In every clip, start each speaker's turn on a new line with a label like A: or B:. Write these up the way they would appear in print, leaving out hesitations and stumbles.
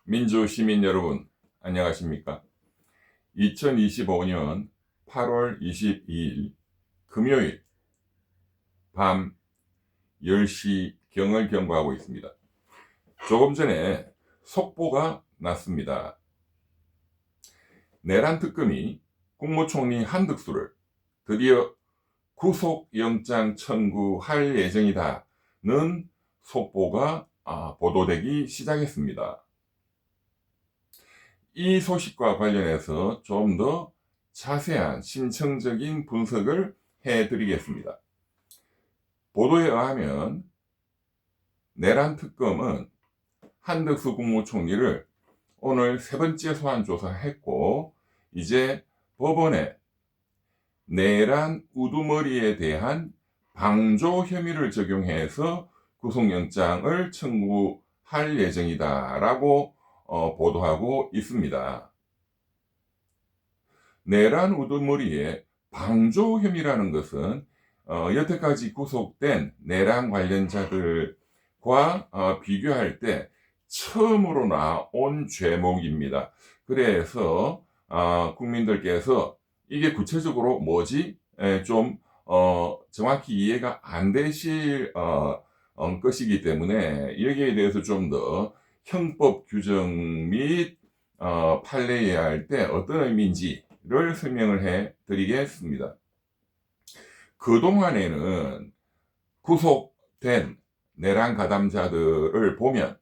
A: 민주 시민 여러분, 안녕하십니까? 2025년 8월 22일 금요일 밤 10시경을 경고하고 있습니다. 조금 전에 속보가 났습니다. 내란 특검이 국무총리 한덕수를 드디어 구속영장 청구할 예정이다는 속보가 보도되기 시작했습니다. 이 소식과 관련해서 좀 더 자세한 심층적인 분석을 해드리겠습니다. 보도에 의하면 내란 특검은 한덕수 국무총리를 오늘 세 번째 소환 조사했고, 이제 법원에 내란 우두머리에 대한 방조 혐의를 적용해서 구속영장을 청구할 예정이다라고 보도하고 있습니다. 내란 우두머리에 방조 혐의라는 것은 여태까지 구속된 내란 관련자들과 비교할 때 처음으로 나온 죄목입니다. 그래서 국민들께서 이게 구체적으로 뭐지? 좀 정확히 이해가 안 되실 것이기 때문에 여기에 대해서 좀 더 형법 규정 및 판례해야 할 때 어떤 의미인지를 설명을 해 드리겠습니다. 그동안에는 구속된 내란 가담자들을 보면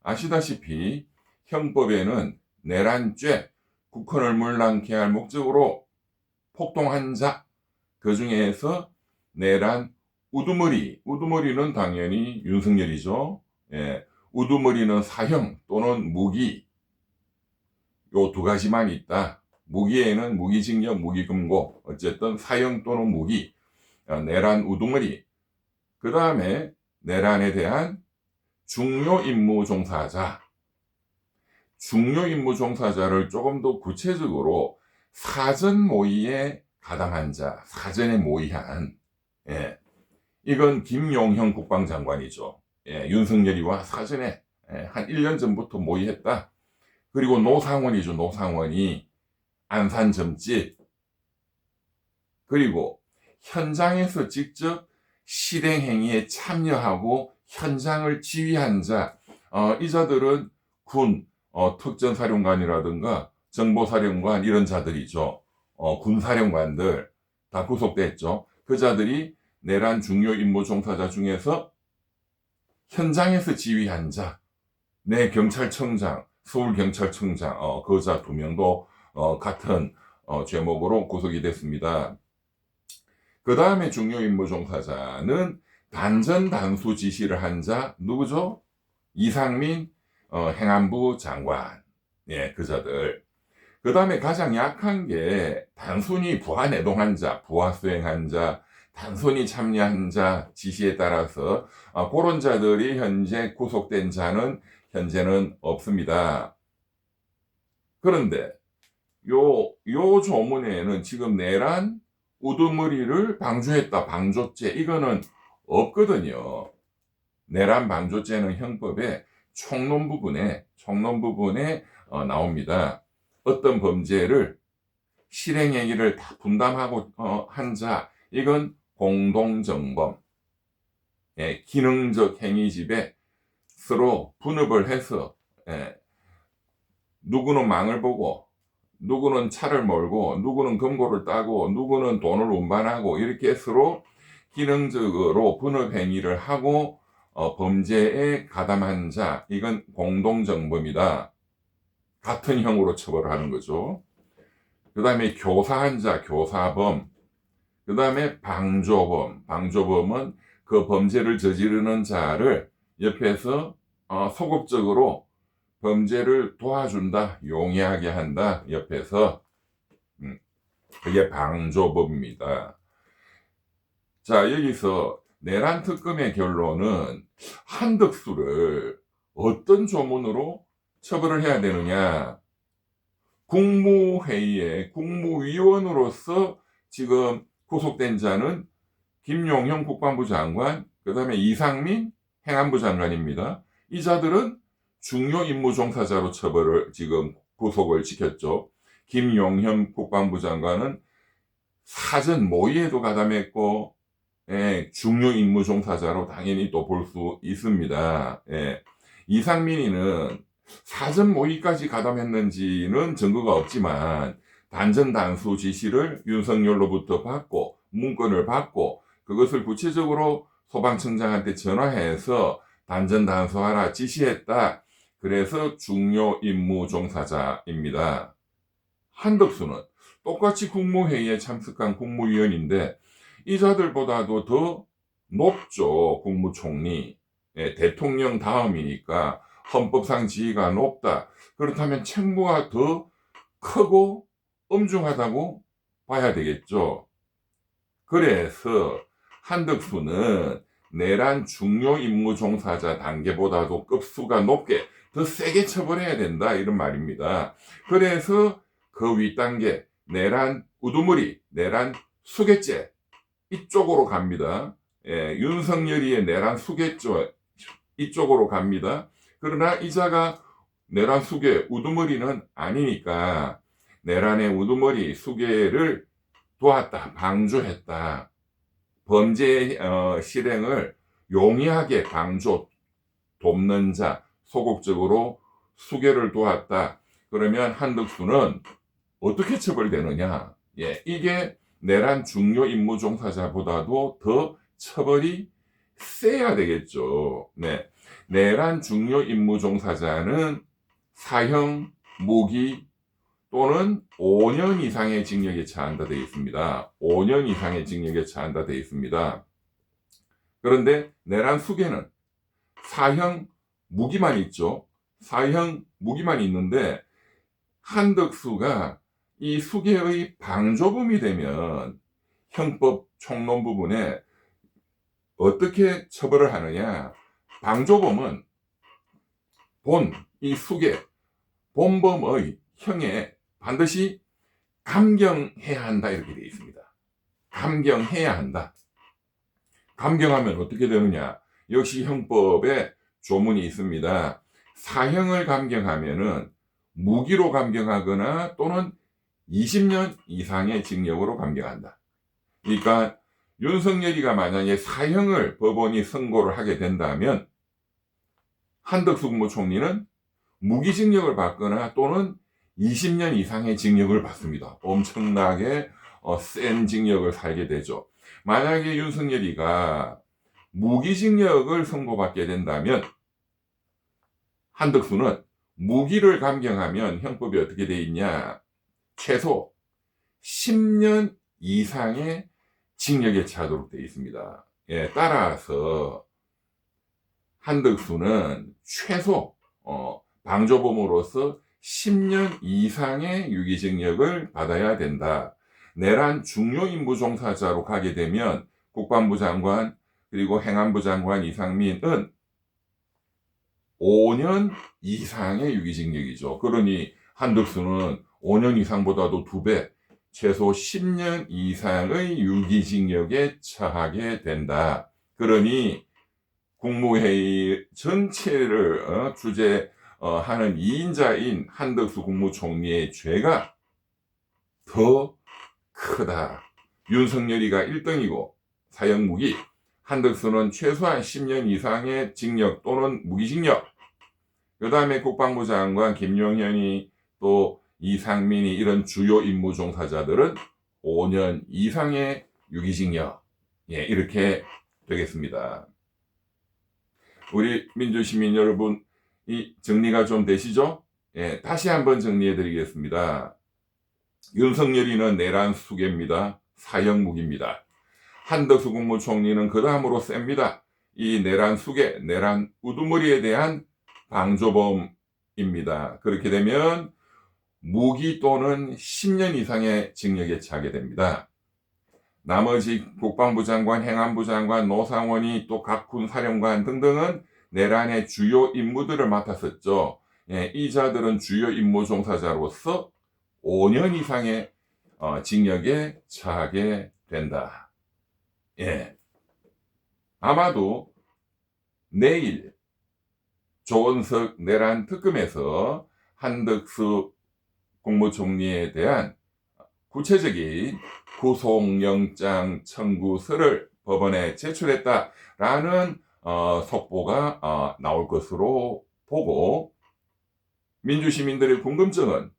A: 아시다시피 형법에는 내란죄, 국헌을 문란케 할 목적으로 폭동한 자, 그 중에서 내란 우두머리는 당연히 윤석열이죠. 우두머리는 사형 또는 무기, 요 두 가지만 있다. 무기에는 무기징역, 무기금고, 어쨌든 사형 또는 무기, 내란 우두머리. 그 다음에 내란에 대한 중요 임무 종사자. 중요 임무 종사자를 조금 더 구체적으로 사전 모의에 가담한 자, 사전에 모의한, 이건 김용형 국방장관이죠. 윤석열이와 사전에 한 1년 전부터 모의했다. 그리고 노상원이죠. 노상원이 안산 점집. 그리고 현장에서 직접 실행행위에 참여하고 현장을 지휘한 자, 이 자들은 군 특전사령관이라든가 정보사령관 이런 자들이죠. 군사령관들 다 구속됐죠. 그 자들이 내란 중요 임무 종사자 중에서 현장에서 지휘한 자, 내 경찰청장, 서울경찰청장, 그 자 2명도 같은 죄목으로 구속이 됐습니다. 그 다음에 중요 임무 종사자는 단전 단수 지시를 한 자, 누구죠? 이상민 행안부 장관, 그 자들. 그 다음에 가장 약한 게 단순히 부하 내동한 자, 부하 수행한 자, 단순히 참여한 자 지시에 따라서 그런 자들이 현재 구속된 자는 현재는 없습니다. 그런데 요 조문에는 지금 내란 우두머리를 방조했다, 방조죄, 이거는 없거든요. 내란 방조죄는 형법에 총론 부분에 나옵니다. 어떤 범죄를 실행행위를 다 분담하고 한 자, 이건 공동정범, 기능적 행위집에 서로 분업을 해서 누구는 망을 보고, 누구는 차를 몰고, 누구는 금고를 따고, 누구는 돈을 운반하고, 이렇게 서로 기능적으로 분업행위를 하고 범죄에 가담한 자, 이건 공동정범이다. 같은 형으로 처벌하는 거죠. 그 다음에 교사한 자, 교사범. 그 다음에 방조범은 그 범죄를 저지르는 자를 옆에서 소극적으로 범죄를 도와준다, 용이하게 한다, 옆에서. 그게 방조범입니다. 자, 여기서 내란 특검의 결론은 한덕수를 어떤 조문으로 처벌을 해야 되느냐. 국무회의에 국무위원으로서 지금 구속된 자는 김용형 국방부 장관, 그 다음에 이상민 행안부 장관입니다. 이 자들은 중요 임무 종사자로 처벌을 지금 구속을 시켰죠. 김용현 국방부 장관은 사전 모의에도 가담했고, 중요 임무 종사자로 당연히 또 볼 수 있습니다. 이상민이는 사전 모의까지 가담했는지는 증거가 없지만 단전단수 지시를 윤석열로부터 받고 문건을 받고 그것을 구체적으로 소방청장한테 전화해서 단전단수하라 지시했다. 그래서 중요 임무 종사자입니다. 한덕수는 똑같이 국무회의에 참석한 국무위원인데 이자들보다도 더 높죠. 국무총리. 대통령 다음이니까 헌법상 지위가 높다. 그렇다면 책무가 더 크고 엄중하다고 봐야 되겠죠. 그래서 한덕수는 내란 중요 임무 종사자 단계보다도 급수가 높게 더 세게 처벌해야 된다 이런 말입니다. 그래서 그 윗단계 내란 우두머리, 내란 수괴죄 이쪽으로 갑니다. 윤석열이의 내란 수괴죄 이쪽으로 갑니다. 그러나 이자가 내란 수괴 우두머리는 아니니까 내란의 우두머리 수괴를 도왔다, 방조했다. 범죄 실행을 용이하게 방조, 돕는 자, 소극적으로 수괴를 도왔다. 그러면 한덕수는 어떻게 처벌되느냐? 이게 내란 중요 임무 종사자보다도 더 처벌이 세야 되겠죠. 내란 중요 임무 종사자는 사형, 무기 또는 5년 이상의 징역에 처한다 되어 있습니다. 5년 이상의 징역에 처한다 되어 있습니다. 그런데 내란 수괴는 사형, 무기만 있죠. 사형, 무기만 있는데 한덕수가 이 수괴의 방조범이 되면 형법 총론 부분에 어떻게 처벌을 하느냐. 방조범은 이 수괴, 본범의 형에 반드시 감경해야 한다 이렇게 되어 있습니다. 감경해야 한다. 감경하면 어떻게 되느냐. 역시 형법에 조문이 있습니다. 사형을 감경하면은 무기로 감경하거나 또는 20년 이상의 징역으로 감경한다. 그러니까 윤석열이가 만약에 사형을 법원이 선고를 하게 된다면 한덕수 국무총리는 무기징역을 받거나 또는 20년 이상의 징역을 받습니다. 엄청나게 센 징역을 살게 되죠. 만약에 윤석열이가 무기징역을 선고받게 된다면 한덕수는 무기를 감경하면 형법이 어떻게 돼 있냐. 최소 10년 이상의 징역에 처하도록 되어 있습니다. 따라서 한덕수는 최소 방조범으로서 10년 이상의 유기징역을 받아야 된다. 내란 중요 임무 종사자로 가게 되면 국방부 장관 그리고 행안부 장관 이상민은 5년 이상의 유기징역이죠. 그러니 한덕수는 5년 이상보다도 2배, 최소 10년 이상의 유기징역에 처하게 된다. 그러니 국무회의 전체를 주재하는 2인자인 한덕수 국무총리의 죄가 더 크다. 윤석열이가 1등이고 사형무기, 한덕수는 최소한 10년 이상의 징역 또는 무기징역, 그 다음에 국방부 장관 김용현이 또 이상민이 이런 주요 임무 종사자들은 5년 이상의 유기징역, 이렇게 되겠습니다. 우리 민주시민 여러분, 이 정리가 좀 되시죠? 다시 한번 정리해 드리겠습니다. 윤석열이는 내란 수괴입니다. 사형 무기입니다. 한덕수 국무총리는 그 다음으로 셉니다. 이 내란 수괴, 내란 우두머리에 대한 방조범입니다. 그렇게 되면 무기 또는 10년 이상의 징역에 처하게 됩니다. 나머지 국방부 장관, 행안부 장관, 노상원이 또 각 군사령관 등등은 내란의 주요 임무들을 맡았었죠. 이 자들은 주요 임무 종사자로서 5년 이상의 징역에 처하게 된다. 아마도 내일 조원석 내란 특검에서 한덕수 국무총리에 대한 구체적인 구속영장 청구서를 법원에 제출했다라는 속보가 나올 것으로 보고, 민주시민들의 궁금증은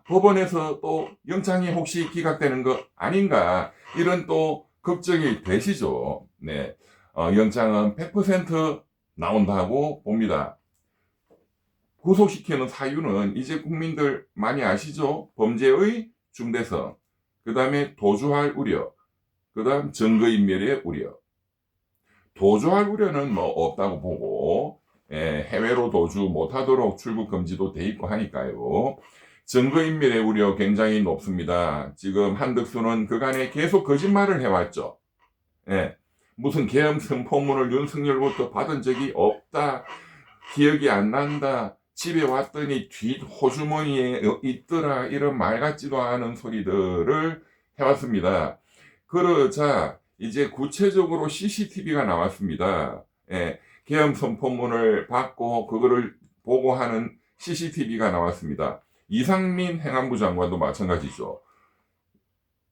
A: 법원에서 또 영장이 혹시 기각되는 거 아닌가, 이런 또 걱정이 되시죠. 네, 영장은 100% 나온다고 봅니다. 구속시키는 사유는 이제 국민들 많이 아시죠? 범죄의 중대성, 그 다음에 도주할 우려, 그 다음 증거인멸의 우려. 도주할 우려는 뭐 없다고 보고, 해외로 도주 못하도록 출국 금지도 돼 있고 하니까요. 증거인멸의 우려 굉장히 높습니다. 지금 한덕수는 그간에 계속 거짓말을 해왔죠. 무슨 계엄성 포문을 윤석열부터 받은 적이 없다, 기억이 안 난다, 집에 왔더니 뒷 호주머니에 있더라, 이런 말 같지도 않은 소리들을 해왔습니다. 그러자 이제 구체적으로 CCTV가 나왔습니다. 계엄 선포문을 받고 그거를 보고하는 CCTV가 나왔습니다. 이상민 행안부 장관도 마찬가지죠.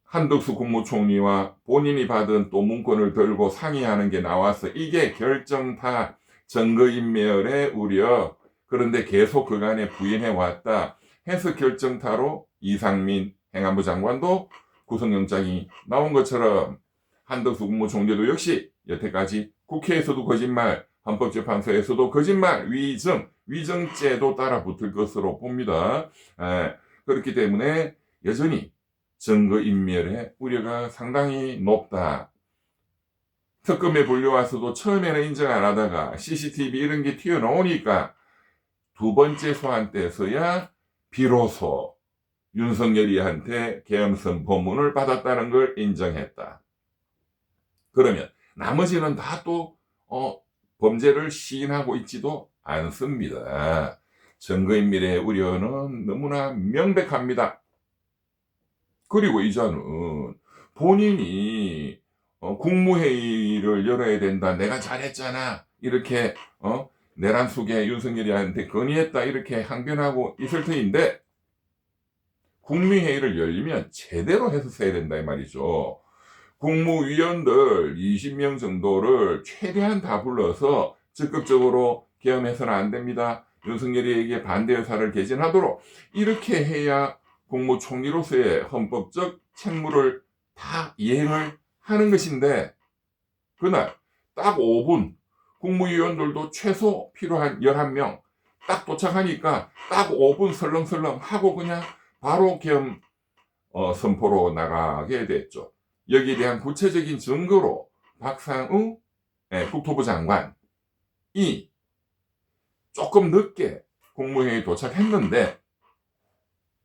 A: 한덕수 국무총리와 본인이 받은 또 문건을 들고 상의하는 게 나와서 이게 결정타 증거인멸의 우려, 그런데 계속 그간에 부인해왔다 해서 결정타로 이상민 행안부 장관도 구속영장이 나온 것처럼, 한덕수 국무총리도 역시 여태까지 국회에서도 거짓말, 헌법재판소에서도 거짓말, 위증죄도 따라 붙을 것으로 봅니다. 그렇기 때문에 여전히 증거인멸의 우려가 상당히 높다. 특검에 불려와서도 처음에는 인정 안 하다가 CCTV 이런 게 튀어나오니까 두 번째 소환 때서야 비로소 윤석열이한테 계엄성 법문을 받았다는 걸 인정했다. 그러면 나머지는 다 또 범죄를 시인하고 있지도 않습니다. 증거인멸의 우려는 너무나 명백합니다. 그리고 이자는 본인이 국무회의를 열어야 된다, 내가 잘했잖아, 이렇게 내란 속에 윤석열이한테 건의했다, 이렇게 항변하고 있을 터인데, 국무회의를 열리면 제대로 해서 써야 된다 이 말이죠. 국무위원들 20명 정도를 최대한 다 불러서 적극적으로 계엄해서는 안 됩니다, 윤석열이에게 반대 의사를 개진하도록, 이렇게 해야 국무총리로서의 헌법적 책무를 다 이행을 하는 것인데, 그날 딱 5분, 국무위원들도 최소 필요한 11명 딱 도착하니까 딱 5분 설렁설렁 하고 그냥 바로 계엄 선포로 나가게 됐죠. 여기에 대한 구체적인 증거로 박상우 국토부 장관이 조금 늦게 국무회의에 도착했는데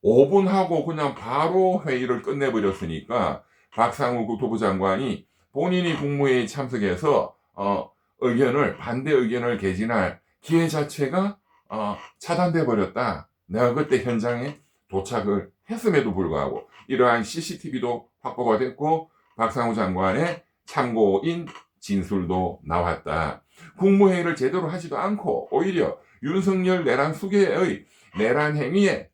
A: 5분 하고 그냥 바로 회의를 끝내버렸으니까 박상우 국토부 장관이 본인이 국무회의에 참석해서 반대 의견을 개진할 기회 자체가 차단돼 버렸다. 내가 그때 현장에 도착을 했음에도 불구하고 이러한 CCTV도 확보가 됐고 박상우 장관의 참고인 진술도 나왔다. 국무회의를 제대로 하지도 않고 오히려 윤석열 내란 수계의 내란 행위에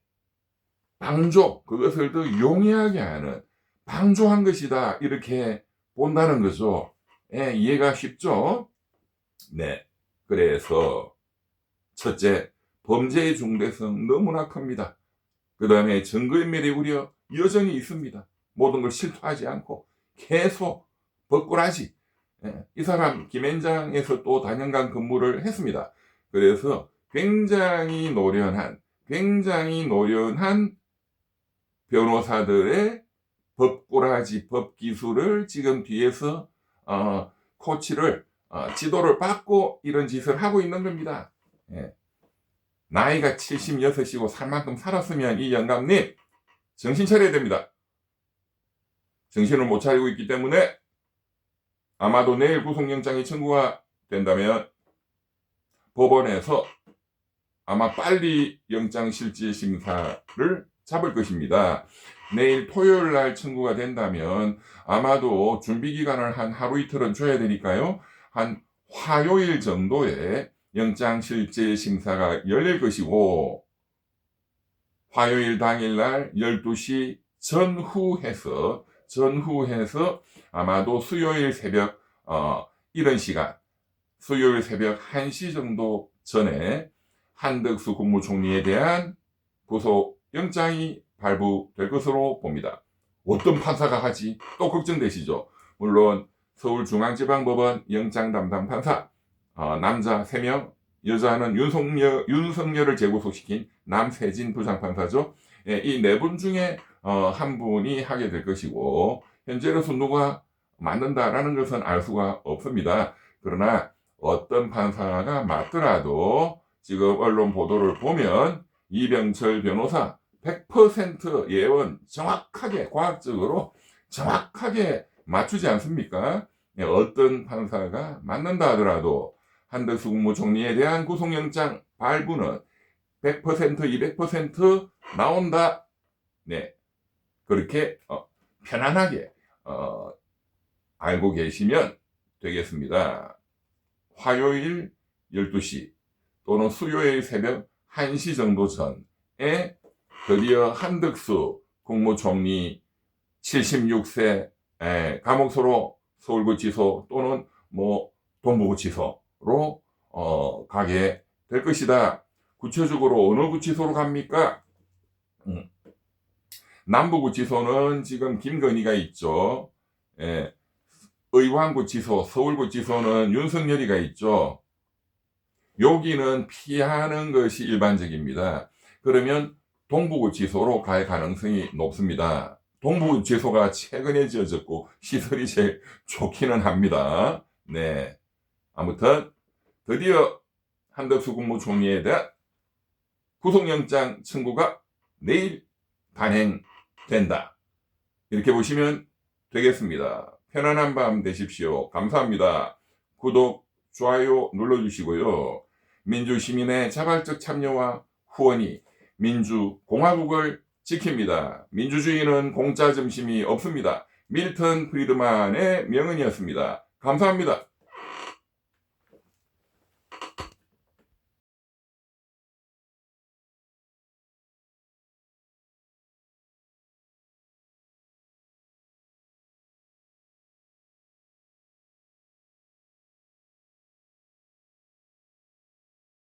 A: 방조, 그것을 더 용이하게 하는 방조한 것이다, 이렇게 본다는 거죠. 이해가 쉽죠? 네. 그래서 첫째, 범죄의 중대성 너무나 큽니다. 그 다음에 증거인멸의 우려 여전히 있습니다. 모든 걸 실토하지 않고 계속 벅꾸라지. 이 사람 김앤장에서 또 단연간 근무를 했습니다. 그래서 굉장히 노련한 변호사들의 법꾸라지, 법기술을 지금 뒤에서 코치를 지도를 받고 이런 짓을 하고 있는 겁니다. 나이가 76이고 살 만큼 살았으면 이 영감님 정신 차려야 됩니다. 정신을 못 차리고 있기 때문에 아마도 내일 구속영장이 청구가 된다면 법원에서 아마 빨리 영장실질심사를 잡을 것입니다. 내일 토요일 날 청구가 된다면 아마도 준비기간을 한 하루 이틀은 줘야 되니까요. 한 화요일 정도에 영장실질심사가 열릴 것이고 화요일 당일날 12시 전후해서 아마도 수요일 새벽 이런 시간 수요일 새벽 1시 정도 전에 한덕수 국무총리에 대한 구속영장이 발부될 것으로 봅니다. 어떤 판사가 하지? 또 걱정되시죠? 물론 서울중앙지방법원 영장 담당 판사 남자 3명, 여자는 윤석열을 재구속시킨 남세진 부장판사죠. 이 4분 중에 한 분이 하게 될 것이고 현재로서 누가 맡는다라는 것은 알 수가 없습니다. 그러나 어떤 판사가 맡더라도 지금 언론 보도를 보면 이병철 변호사 100% 예언 정확하게 과학적으로 정확하게 맞추지 않습니까? 어떤 판사가 맡는다 하더라도 한덕수 국무총리에 대한 구속영장 발부는 100% 200% 나온다. 네, 그렇게 편안하게 알고 계시면 되겠습니다. 화요일 12시 또는 수요일 새벽 1시 정도 전에 드디어 한덕수 국무총리 76세 감옥소로 서울구치소 또는 동부구치소로 가게 될 것이다. 구체적으로 어느 구치소로 갑니까? 남부구치소는 지금 김건희가 있죠. 의왕구치소, 서울구치소는 윤석열이가 있죠. 여기는 피하는 것이 일반적입니다. 그러면 동부구치소로 갈 가능성이 높습니다. 동부구치소가 최근에 지어졌고 시설이 제일 좋기는 합니다. 네, 아무튼 드디어 한덕수 국무총리에 대한 구속영장 청구가 내일 단행된다. 이렇게 보시면 되겠습니다. 편안한 밤 되십시오. 감사합니다. 구독, 좋아요 눌러주시고요. 민주시민의 자발적 참여와 후원이 민주공화국을 지킵니다. 민주주의는 공짜 점심이 없습니다. 밀턴 프리드만의 명언이었습니다. 감사합니다.